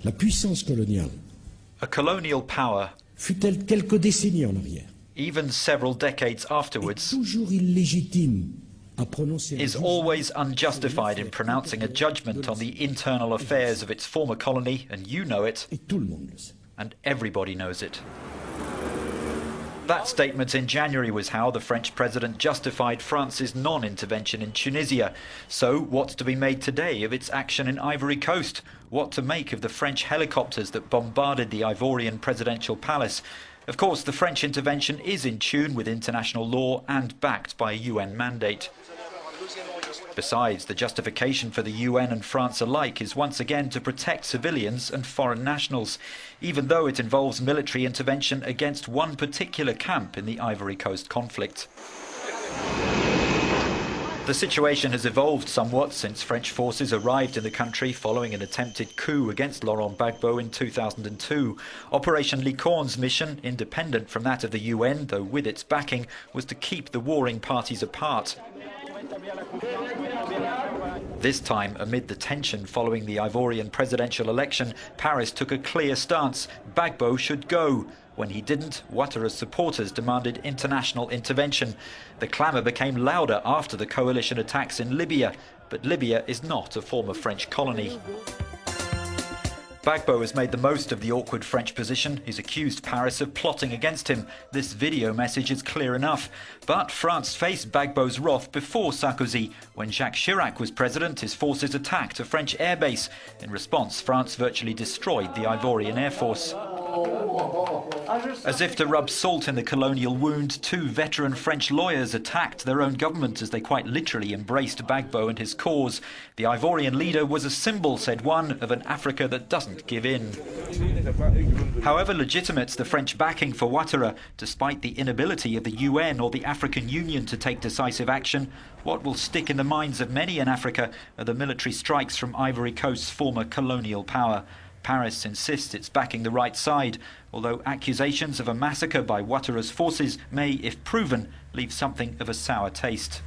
La puissance coloniale, a colonial power, fut-elle quelques décennies en arrière, even several decades afterwards, toujours illégitime à prononcer is always unjustified in pronouncing a judgment on the internal affairs of its former colony, and you know it, et tout le monde le sait. and everybody knows it. That statement in January was how the French president justified France's non-intervention in Tunisia. So what's to be made today of its action in Ivory Coast? What to make of the French helicopters that bombarded the Ivorian presidential palace? Of course, the French intervention is in tune with international law and backed by a UN mandate. Besides, the justification for the UN and France alike is once again to protect civilians and foreign nationals, even though it involves military intervention against one particular camp in the Ivory Coast conflict. The situation has evolved somewhat since French forces arrived in the country following an attempted coup against Laurent Gbagbo in 2002. Operation Licorne's mission, independent from that of the UN, though with its backing, was to keep the warring parties apart. This time, amid the tension following the Ivorian presidential election, Paris took a clear stance. Gbagbo should go. When he didn't, Ouattara's supporters demanded international intervention. The clamour became louder after the coalition attacks in Libya, but Libya is not a former French colony. Gbagbo has made the most of the awkward French position. He's accused Paris of plotting against him. This video message is clear enough. But France faced Gbagbo's wrath before Sarkozy. When Jacques Chirac was president, his forces attacked a French airbase. In response, France virtually destroyed the Ivorian Air Force. As if to rub salt in the colonial wound, two veteran French lawyers attacked their own government as they quite literally embraced Gbagbo and his cause. The Ivorian leader was a symbol, said one, of an Africa that doesn't give in. However legitimate the French backing for Ouattara, despite the inability of the UN or the African Union to take decisive action, what will stick in the minds of many in Africa are the military strikes from Ivory Coast's former colonial power. Paris insists it's backing the right side, although accusations of a massacre by Ouattara's forces may, if proven, leave something of a sour taste.